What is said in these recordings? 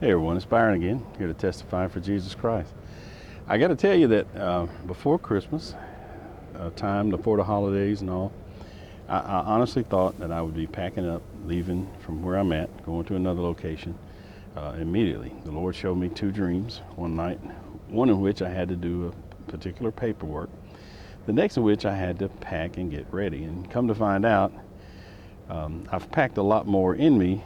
Hey everyone, it's Byron again, here to testify for Jesus Christ. I got to tell you that before Christmas, time before the holidays and all, I honestly thought that I would be packing up, leaving from where I'm at, going to another location immediately. The Lord showed me two dreams one night, one in which I had to do a particular paperwork, the next in which I had to pack and get ready. And come to find out, I've packed a lot more in me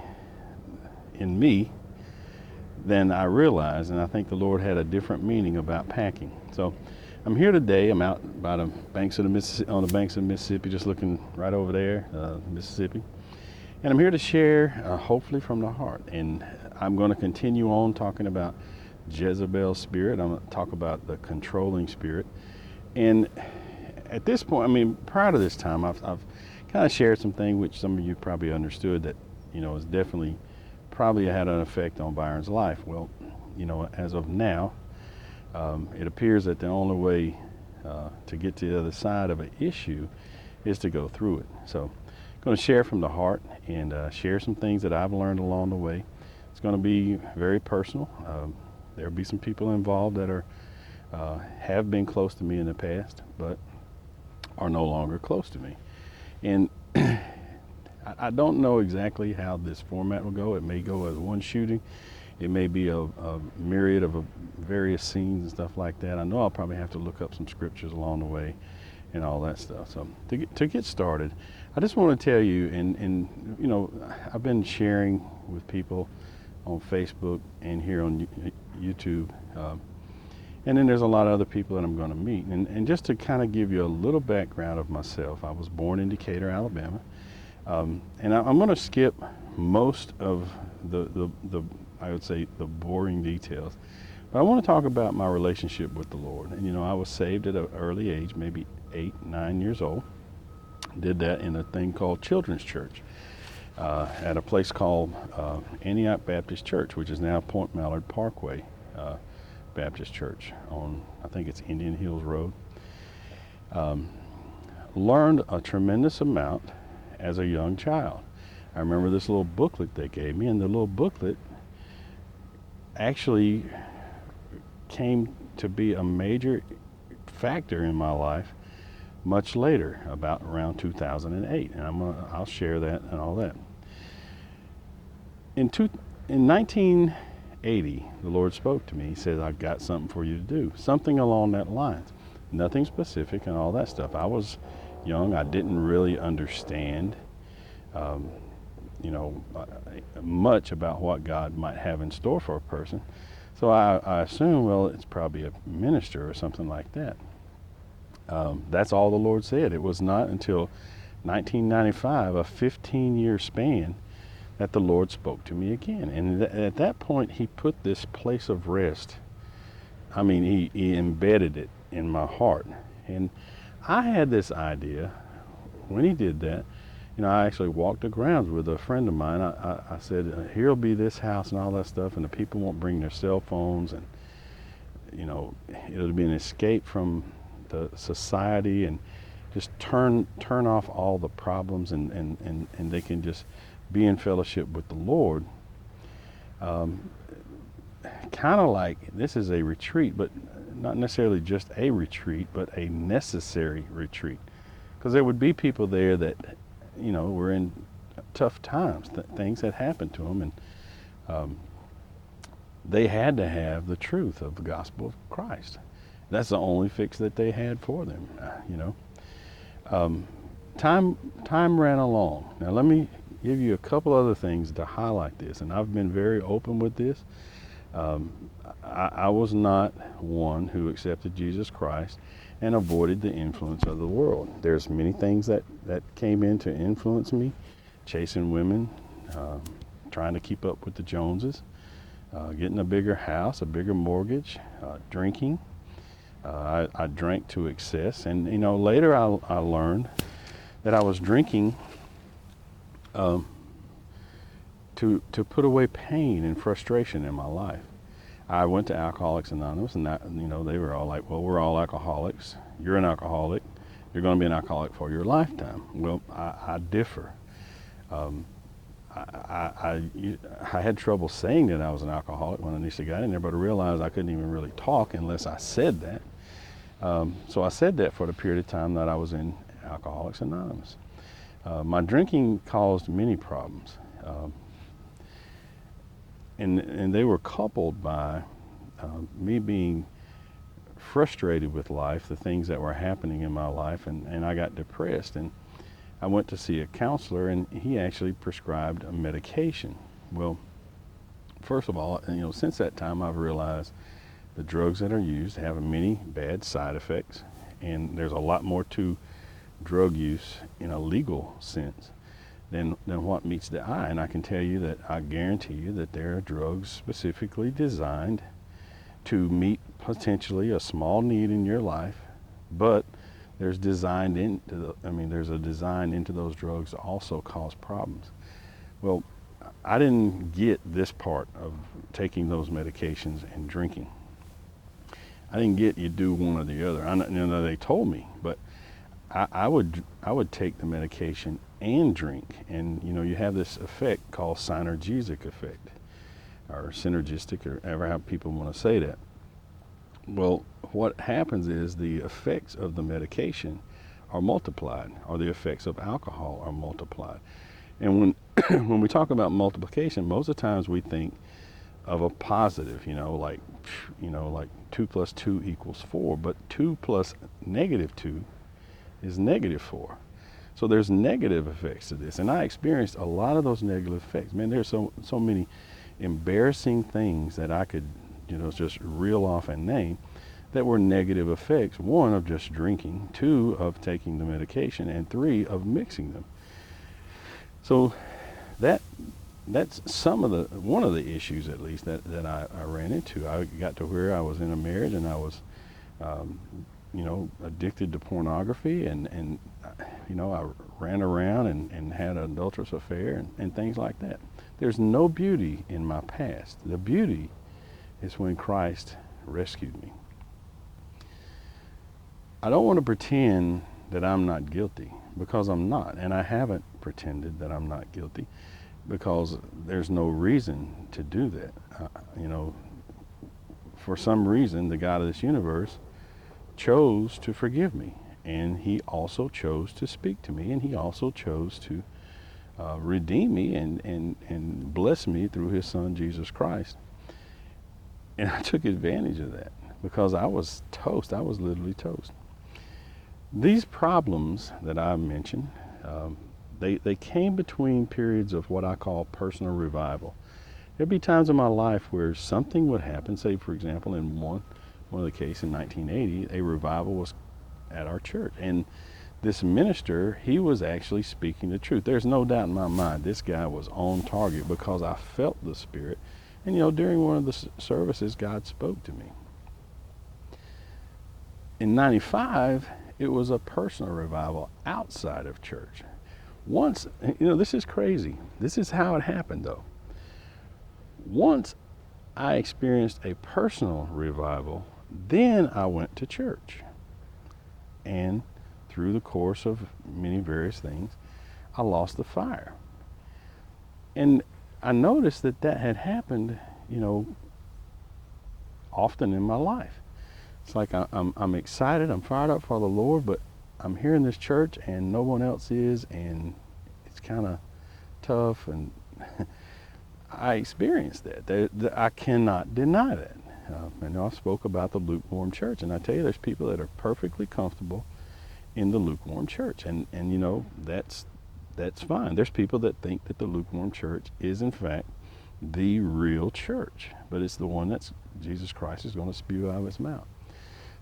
than I realized, and I think the Lord had a different meaning about packing. So I'm here today. I'm out by the banks of the Mississippi, on the banks of the Mississippi, just looking right over there, Mississippi. And I'm here to share, hopefully from the heart. And I'm going to continue on talking about Jezebel's spirit. I'm going to talk about the controlling spirit. And at this point, I mean, prior to this time, I've kind of shared some things which some of you probably understood that, is definitely probably had an effect on Byron's life. Well, as of now, it appears that the only way to get to the other side of an issue is to go through it. So I'm going to share from the heart and share some things that I've learned along the way. It's going to be very personal. There'll be some people involved that have been close to me in the past, but are no longer close to me. And I don't know exactly how this format will go. It may go as one shooting. It may be a myriad of various scenes and stuff like that. I know I'll probably have to look up some scriptures along the way and all that stuff. So to get started, I just want to tell you, and I've been sharing with people on Facebook and here on YouTube, and then there's a lot of other people that I'm going to meet. And just to kind of give you a little background of myself, I was born in Decatur, Alabama. And I'm going to skip most of the I would say the boring details, but I want to talk about my relationship with the Lord. And I was saved at an early age, maybe 8-9 years old. Did that in a thing called Children's Church at a place called Antioch Baptist Church, which is now Point Mallard Parkway Baptist Church on, I think it's Indian Hills Road. Learned a tremendous amount as a young child. I remember this little booklet they gave me, and the little booklet actually came to be a major factor in my life much later, about around 2008, and I'll share that and all that. In 1980, the Lord spoke to me. He said, "I've got something for you to do," something along that lines. Nothing specific and all that stuff. I was young. I didn't really understand much about what God might have in store for a person. So I assumed, well, it's probably a minister or something like that. That's all the Lord said. It was not until 1995, a 15-year span, that the Lord spoke to me again. And at that point, he put this place of rest. I mean, he embedded it in my heart. And I had this idea when he did that. I actually walked the grounds with a friend of mine. I said, here'll be this house and all that stuff, and the people won't bring their cell phones, and it'll be an escape from the society, and just turn off all the problems, and they can just be in fellowship with the Lord. Kind of like this is a retreat, but not necessarily just a retreat, but a necessary retreat, because there would be people there that were in tough times, things had happened to them, and they had to have the truth of the gospel of Christ. That's the only fix that they had for them. Time ran along. Now let me give you a couple other things to highlight this, and I've been very open with this. I was not one who accepted Jesus Christ and avoided the influence of the world. There's many things that came in to influence me: chasing women, trying to keep up with the Joneses, getting a bigger house, a bigger mortgage, drinking. I drank to excess, and later I learned that I was drinking to put away pain and frustration in my life. I went to Alcoholics Anonymous, and they were all like, "Well, we're all alcoholics. You're an alcoholic. You're going to be an alcoholic for your lifetime." Well, I differ. I had trouble saying that I was an alcoholic when I initially got in there, but I realized I couldn't even really talk unless I said that. So I said that for the period of time that I was in Alcoholics Anonymous. My drinking caused many problems, and they were coupled by me being frustrated with life, the things that were happening in my life, and I got depressed. And I went to see a counselor, and he actually prescribed a medication. Well, first of all, since that time I've realized the drugs that are used have many bad side effects, and there's a lot more to drug use in a legal sense than what meets the eye. And I can tell you that I guarantee you that there are drugs specifically designed to meet potentially a small need in your life, but there's a design into those drugs to also cause problems. Well, I didn't get this part of taking those medications and drinking. I didn't get you do one or the other. They told me, but I would take the medication and drink, and you have this effect called synergistic effect, or synergistic, or ever how people want to say that. Well, what happens is the effects of the medication are multiplied, or the effects of alcohol are multiplied. And when when we talk about multiplication, most of the times we think of a positive, like 2 plus 2 equals 4, but 2 plus negative 2 is negative 4. So there's negative effects to this, and I experienced a lot of those negative effects. Man, there's so many embarrassing things that I could just reel off and name that were negative effects. 1, of just drinking, 2, of taking the medication, and 3, of mixing them. So that's one of the issues, at least, that I ran into. I got to where I was in a marriage, and I was addicted to pornography, and I ran around and had an adulterous affair and things like that. There's no beauty in my past. The beauty is when Christ rescued me. I don't want to pretend that I'm not guilty, because I'm not, and I haven't pretended that I'm not guilty, because there's no reason to do that. For some reason, the God of this universe chose to forgive me, and he also chose to speak to me, and he also chose to redeem me and bless me through his son Jesus Christ. And I took advantage of that, because I was toast. I was literally toast. These problems that I mentioned, they came between periods of what I call personal revival. There'd be times in my life where something would happen. Say, for example, in one of the cases in 1980, a revival was at our church, and this minister, he was actually speaking the truth. There's no doubt in my mind this guy was on target, because I felt the Spirit. And during one of the services, God spoke to me. In 95, it was a personal revival outside of church. Once, this is crazy. This is how it happened, though. Once I experienced a personal revival, then I went to church. And through the course of many various things, I lost the fire. And I noticed that had happened, often in my life. It's like I'm excited, I'm fired up for the Lord, but I'm here in this church and no one else is, and it's kind of tough. And I experienced that. I cannot deny that. I spoke about the lukewarm church, and I tell you, there's people that are perfectly comfortable in the lukewarm church, and that's fine. There's people that think that the lukewarm church is in fact the real church, but it's the one that Jesus Christ is going to spew out of his mouth.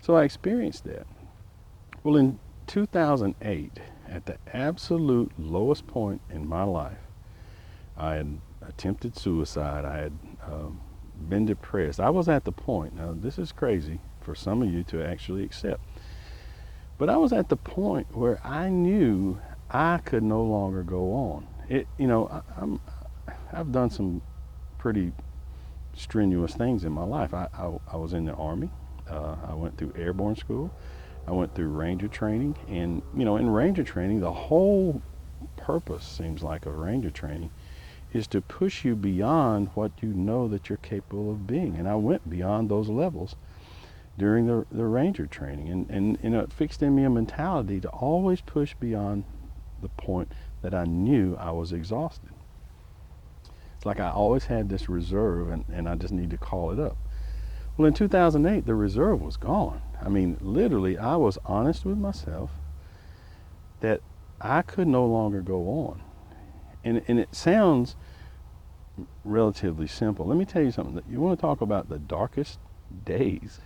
So I experienced that. Well, in 2008, at the absolute lowest point in my life, I had attempted suicide. I had been depressed. I was at the point, now this is crazy for some of you to actually accept, but I was at the point where I knew I could no longer go on. I've done some pretty strenuous things in my life. I was in the Army. I went through airborne school. I went through Ranger training, and in Ranger training, the whole purpose seems like of Ranger training is to push you beyond what you know that you're capable of being. And I went beyond those levels during the Ranger training. And it fixed in me a mentality to always push beyond the point that I knew I was exhausted. It's like I always had this reserve, and I just need to call it up. Well, in 2008, the reserve was gone. I mean, literally, I was honest with myself that I could no longer go on. And it sounds relatively simple. Let me tell you something. You want to talk about the darkest days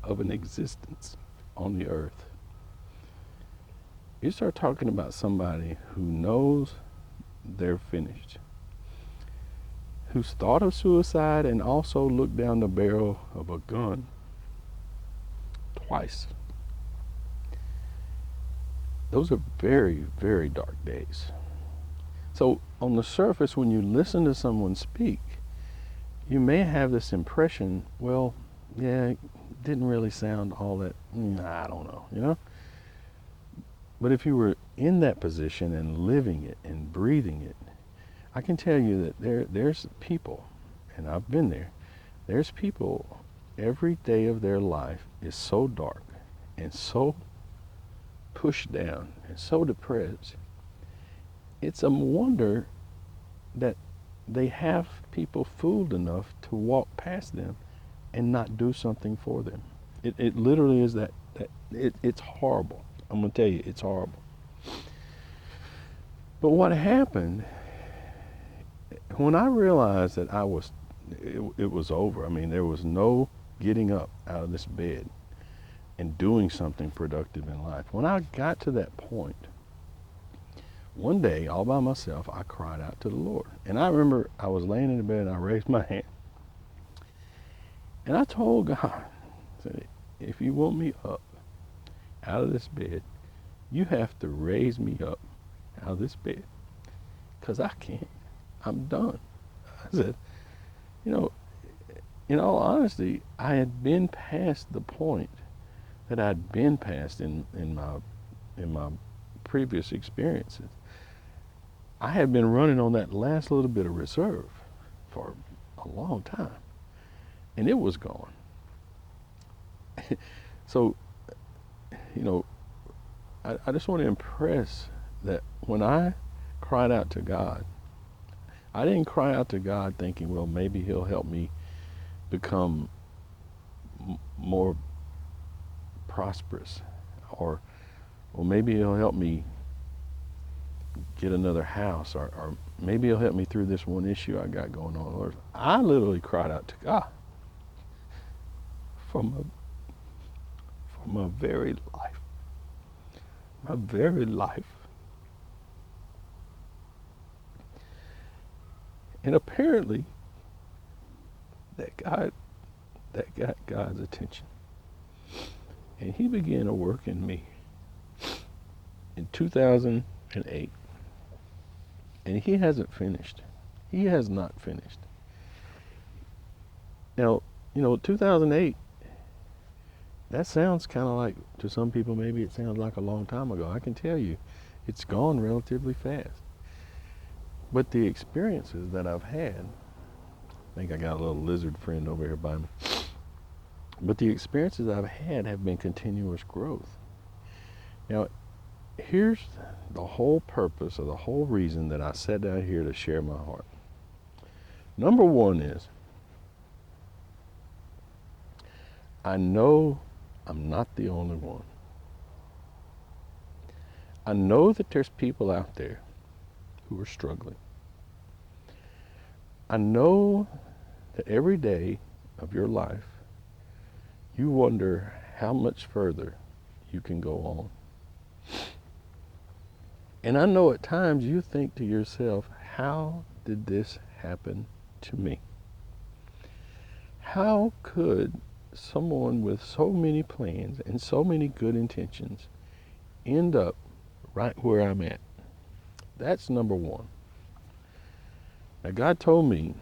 of an existence on the earth. You start talking about somebody who knows they're finished, who's thought of suicide and also looked down the barrel of a gun twice. Those are very, very dark days. So on the surface, when you listen to someone speak, you may have this impression, well, yeah, it didn't really sound all that, I don't know, you know? But if you were in that position and living it and breathing it, I can tell you that there's people, and I've been there, there's people, every day of their life is so dark and so pushed down and so depressed. It's a wonder that they have people fooled enough to walk past them and not do something for them. It literally is that it's horrible. I'm going to tell you, it's horrible. But what happened, when I realized that it was over, I mean, there was no getting up out of this bed and doing something productive in life. When I got to that point, one day, all by myself, I cried out to the Lord. And I remember I was laying in the bed and I raised my hand. And I told God, I said, if you want me up out of this bed, you have to raise me up out of this bed, because I can't. I'm done. I said, in all honesty, I had been past the point that I'd been past in my previous experiences. I had been running on that last little bit of reserve for a long time, and it was gone. So, I just want to impress that when I cried out to God, I didn't cry out to God thinking, well, maybe he'll help me become more prosperous, or maybe he'll help me get another house, or maybe he'll help me through this one issue I got going on. Or I literally cried out to God from my very life. My very life. And apparently that got God's attention. And he began to work in me in 2008. And he hasn't finished. He has not finished. Now, 2008, that sounds kind of like, to some people, maybe it sounds like a long time ago. I can tell you, it's gone relatively fast. But the experiences that I've had, I think I got a little lizard friend over here by me. But the experiences I've had have been continuous growth. Now, here's the whole purpose, or the whole reason that I sat down here to share my heart. Number one is, I know I'm not the only one. I know that there's people out there who are struggling. I know that every day of your life, you wonder how much further you can go on. And I know at times you think to yourself, how did this happen to me? How could someone with so many plans and so many good intentions end up right where I'm at? That's number one. Now, God told me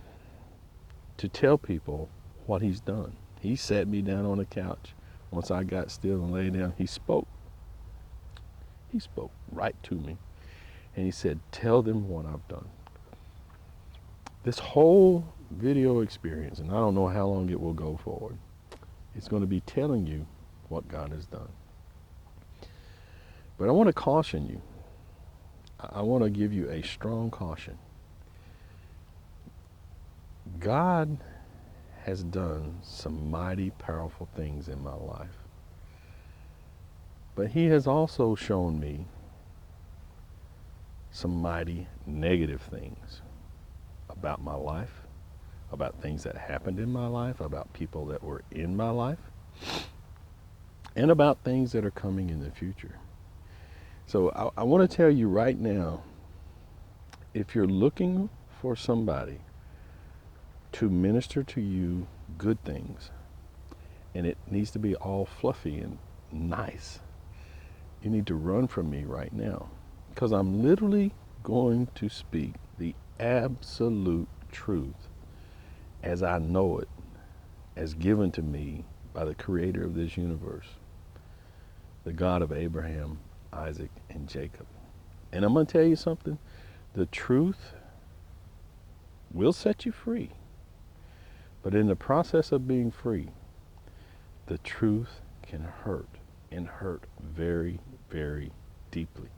to tell people what he's done. He sat me down on the couch. Once I got still and laid down, he spoke. He spoke right to me. And he said, tell them what I've done. This whole video experience, and I don't know how long it will go forward, it's going to be telling you what God has done. But I want to caution you. I want to give you a strong caution. God has done some mighty powerful things in my life. But he has also shown me some mighty negative things about my life, about things that happened in my life, about people that were in my life, and about things that are coming in the future. So I want to tell you right now, if you're looking for somebody to minister to you good things, and it needs to be all fluffy and nice, you need to run from me right now, because I'm literally going to speak the absolute truth as I know it, as given to me by the creator of this universe, the God of Abraham, Isaac, and Jacob. And I'm going to tell you something. The truth will set you free. But in the process of being free, the truth can hurt, and hurt very, very deeply.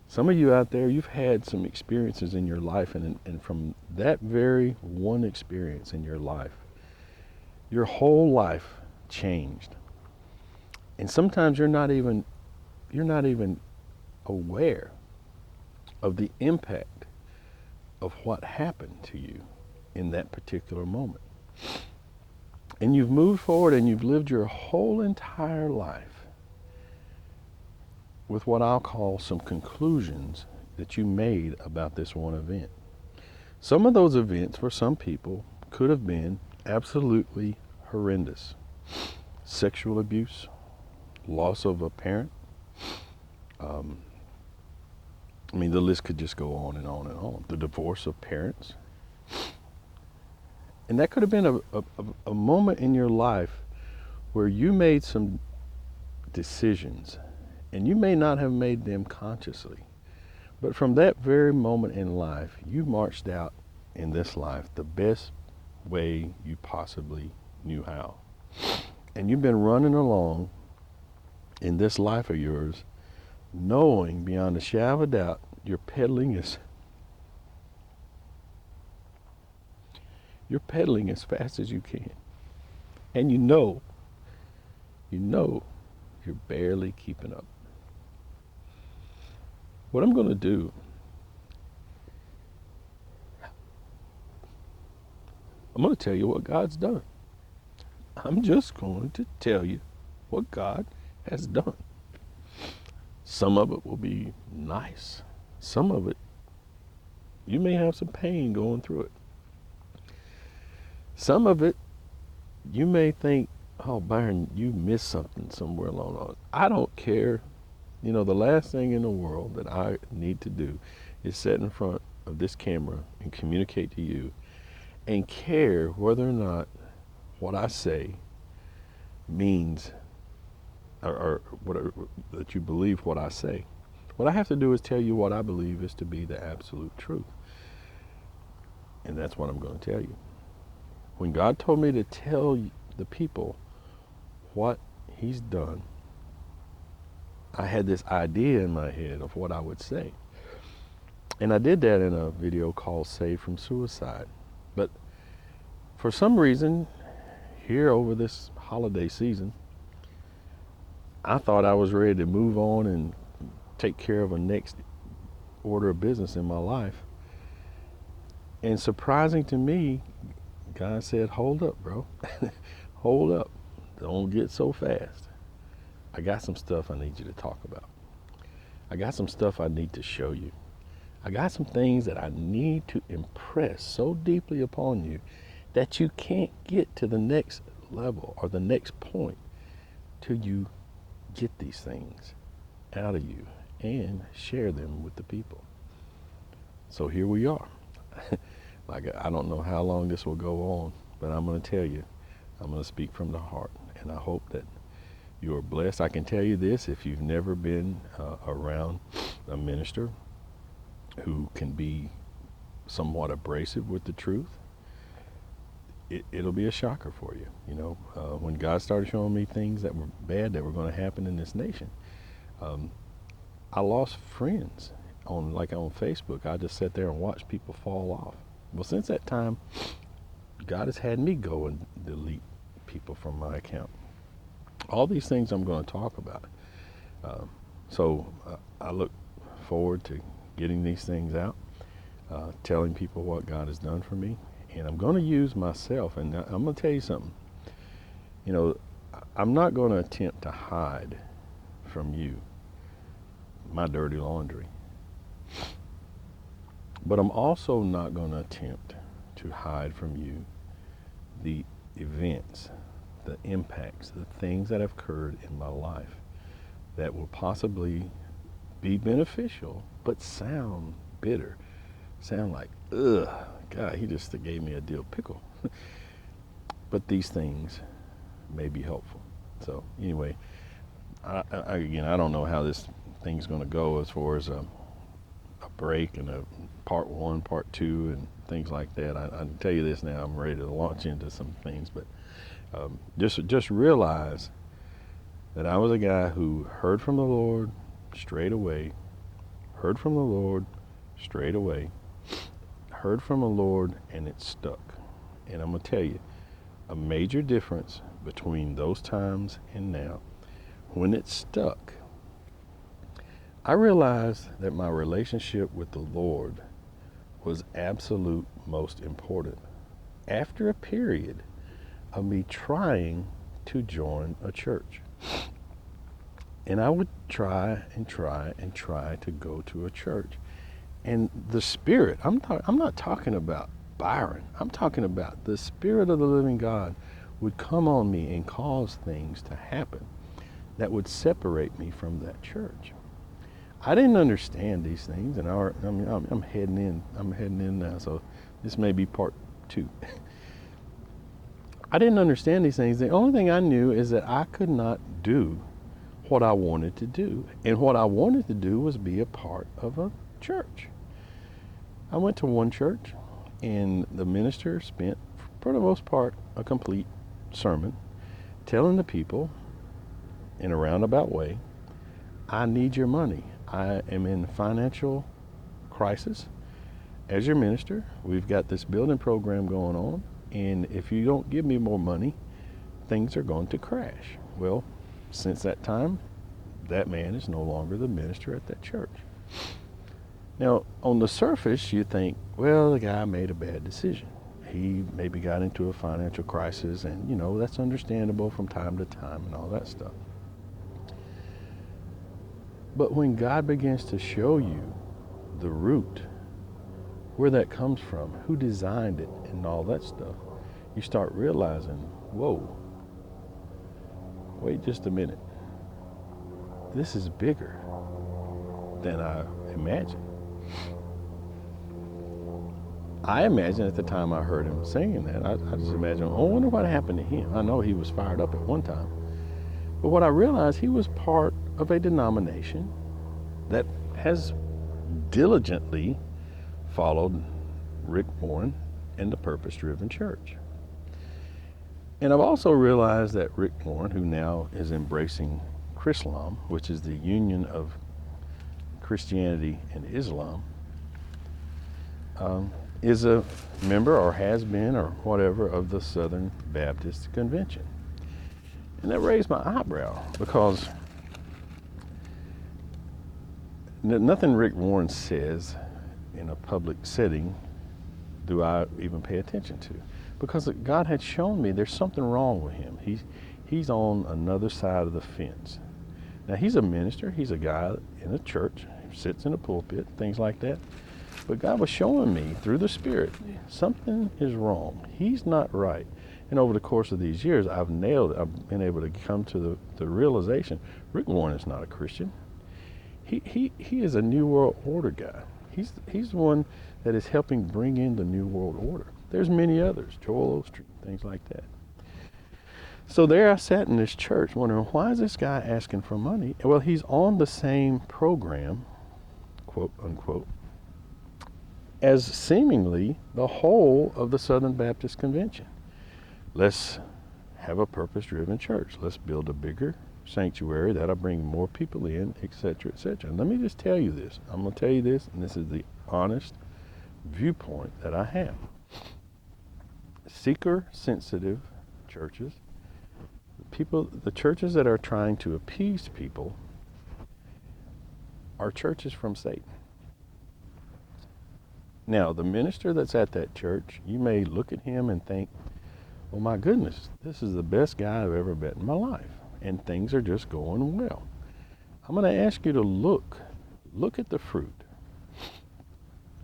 Some of you out there, you've had some experiences in your life, and from that very one experience in your life, your whole life changed. And sometimes you're not even aware of the impact of what happened to you in that particular moment. And you've moved forward and you've lived your whole entire life with what I'll call some conclusions that you made about this one event. Some of those events for some people could have been absolutely horrendous. Sexual abuse, loss of a parent. The list could just go on and on and on. The divorce of parents. And that could have been a moment in your life where you made some decisions, and you may not have made them consciously. But from that very moment in life, you marched out in this life the best way you possibly knew how. And you've been running along in this life of yours, knowing beyond a shadow of a doubt, you're pedaling as fast as you can. And you know you're barely keeping up. What I'm going to do, I'm going to tell you what God's done. I'm just going to tell you what God has done. Some of it will be nice. Some of it, you may have some pain going through it. Some of it, you may think, oh, Byron, you missed something somewhere along the line. I don't care. The last thing in the world that I need to do is sit in front of this camera and communicate to you and care whether or not what I say means or that you believe what I say. What I have to do is tell you what I believe is to be the absolute truth. And that's what I'm going to tell you. When God told me to tell the people what he's done, I had this idea in my head of what I would say. And I did that in a video called Saved from Suicide. But for some reason, here over this holiday season, I thought I was ready to move on and take care of a next order of business in my life. And surprising to me, God said, hold up, bro. Hold up. Don't get so fast. I got some stuff I need you to talk about. I got some stuff I need to show you. I got some things that I need to impress so deeply upon you that you can't get to the next level or the next point till you get these things out of you and share them with the people. So here we are. I don't know how long this will go on, but I'm going to tell you, I'm going to speak from the heart. And I hope that You are blessed. I can tell you this, if you've never been around a minister who can be somewhat abrasive with the truth, it'll be a shocker for you. You know, when God started showing me things that were bad that were going to happen in this nation, I lost friends on Facebook. I just sat there and watched people fall off. Well, since that time, God has had me go and delete people from my account. All these things I'm going to talk about. So I look forward to getting these things out, telling people what God has done for me. And I'm going to use myself, and I'm going to tell you something. You know, I'm not going to attempt to hide from you my dirty laundry. But I'm also not going to attempt to hide from you the events, the impacts, the things that have occurred in my life that will possibly be beneficial, but sound bitter, sound like, ugh, God, he just gave me a dill pickle. But these things may be helpful. So anyway, again, I don't know how this thing's going to go as far as a break and a part 1, part 2, and things like that. I can tell you this now, I'm ready to launch into some things, but just realize that I was a guy who heard from the Lord, strayed away, heard from the Lord, strayed away, heard from the Lord, and it stuck. And I'm going to tell you, a major difference between those times and now, when it stuck, I realized that my relationship with the Lord was absolute most important. After a period of me trying to join a church. And I would try and try and try to go to a church. And the Spirit, I'm not talking about Byron. I'm talking about the Spirit of the living God would come on me and cause things to happen that would separate me from that church. I didn't understand these things, and I'm heading in now, so this may be part 2. I didn't understand these things. The only thing I knew is that I could not do what I wanted to do. And what I wanted to do was be a part of a church. I went to one church, and the minister spent, for the most part, a complete sermon telling the people in a roundabout way, I need your money. I am in financial crisis. As your minister, we've got this building program going on, and if you don't give me more money, things are going to crash. Well, since that time, that man is no longer the minister at that church. Now, on the surface, you think, well, the guy made a bad decision. He maybe got into a financial crisis, and, you know, that's understandable from time to time and all that stuff. But when God begins to show you the root, where that comes from, who designed it, and all that stuff, you start realizing, whoa, wait just a minute. This is bigger than I imagined. I imagine at the time I heard him singing that, I just imagined, oh, I wonder what happened to him. I know he was fired up at one time. But what I realized, he was part of a denomination that has diligently followed Rick Warren and the Purpose-Driven Church. And I've also realized that Rick Warren, who now is embracing Chrislam, which is the union of Christianity and Islam, is a member, or has been, or whatever, of the Southern Baptist Convention. And that raised my eyebrow, because nothing Rick Warren says in a public setting do I even pay attention to, because God had shown me there's something wrong with him. He's on another side of the fence. Now, he's a minister. He's a guy in a church, sits in a pulpit, things like that. But God was showing me through the Spirit, something is wrong. He's not right. And over the course of these years, I've nailed it. I've been able to come to the realization, Rick Warren is not a Christian. He is a New World Order guy. He's the one that is helping bring in the New World Order. There's many others, Joel Osteen, things like that. So there I sat in this church wondering, why is this guy asking for money? Well, he's on the same program, quote unquote, as seemingly the whole of the Southern Baptist Convention. Let's have a purpose-driven church. Let's build a bigger sanctuary that'll bring more people in, etc., etc. And let me just tell you this. I'm going to tell you this, and this is the honest viewpoint that I have. Seeker-sensitive churches, the churches that are trying to appease people, are churches from Satan. Now, the minister that's at that church, you may look at him and think, well, my goodness, this is the best guy I've ever met in my life, and things are just going well. I'm going to ask you to look at the fruit.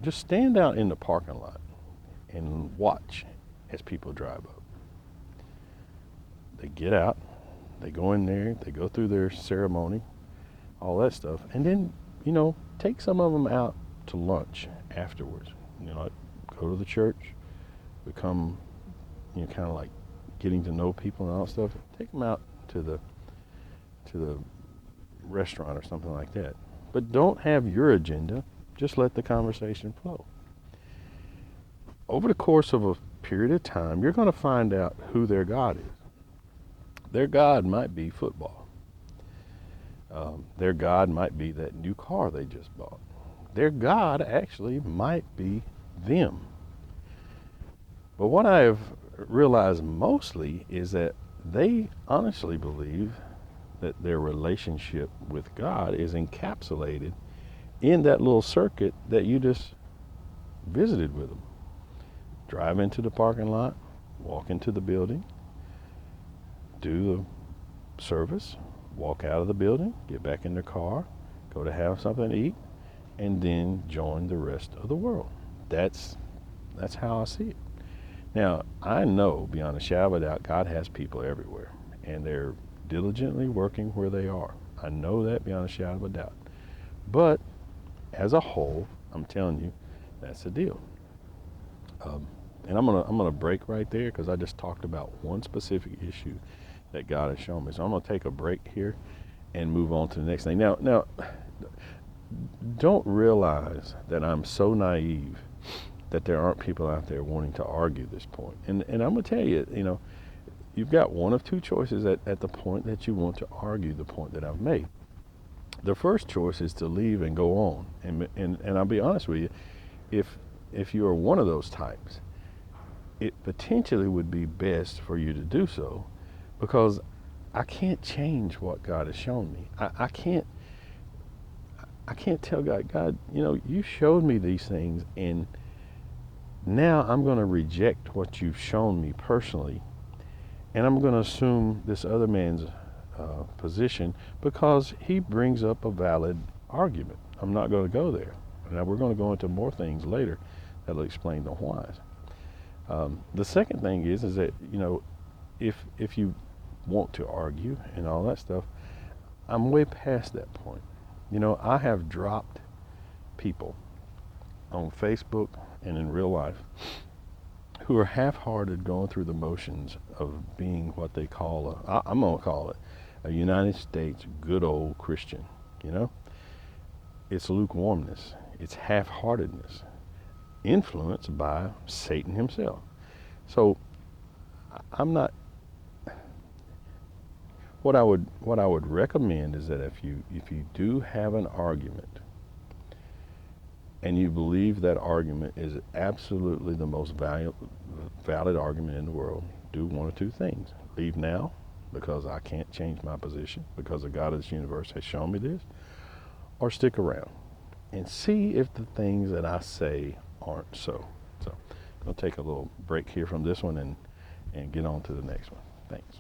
Just stand out in the parking lot and watch as people drive up. They get out, they go in there, they go through their ceremony, all that stuff, and then, take some of them out to lunch afterwards. Go to the church, become, kind of like getting to know people and all that stuff. Take them out to the restaurant or something like that. But don't have your agenda. Just let the conversation flow. Over the course of a period of time, you're going to find out who their God is. Their God might be football. Their God might be that new car they just bought. Their God actually might be them. But what I have realized mostly is that they honestly believe that their relationship with God is encapsulated in that little circuit that you just visited with them. Drive into the parking lot, walk into the building, do the service, walk out of the building, get back in their car, go to have something to eat, and then join the rest of the world. That's how I see it. Now, I know beyond a shadow of a doubt, God has people everywhere, and they're diligently working where they are. I know that beyond a shadow of a doubt. But as a whole, I'm telling you, that's the deal. And I'm gonna break right there because I just talked about one specific issue that God has shown me. So I'm gonna take a break here and move on to the next thing. Now, don't realize that I'm so naive that there aren't people out there wanting to argue this point. And I'm gonna tell you, you've got one of two choices at the point that you want to argue the point that I've made. The first choice is to leave and go on. And I'll be honest with you, if you are one of those types, it potentially would be best for you to do so, because I can't change what God has shown me. I can't tell God, you showed me these things, and now I'm going to reject what you've shown me personally, and I'm going to assume this other man's position because he brings up a valid argument. I'm not going to go there. Now, we're going to go into more things later that'll explain the whys. The second thing is that, if you want to argue and all that stuff, I'm way past that point. I have dropped people on Facebook and in real life who are half-hearted, going through the motions of being what they call I'm going to call it a United States good old Christian. It's lukewarmness. It's half-heartedness, influenced by Satan himself. So I'm not. What I would recommend is that if you do have an argument, and you believe that argument is absolutely the most valid argument in the world, do one of two things: leave now, because I can't change my position, because the God of this universe has shown me this, or stick around and see if the things that I say aren't so. So I'm going to take a little break here from this one and get on to the next one. Thanks.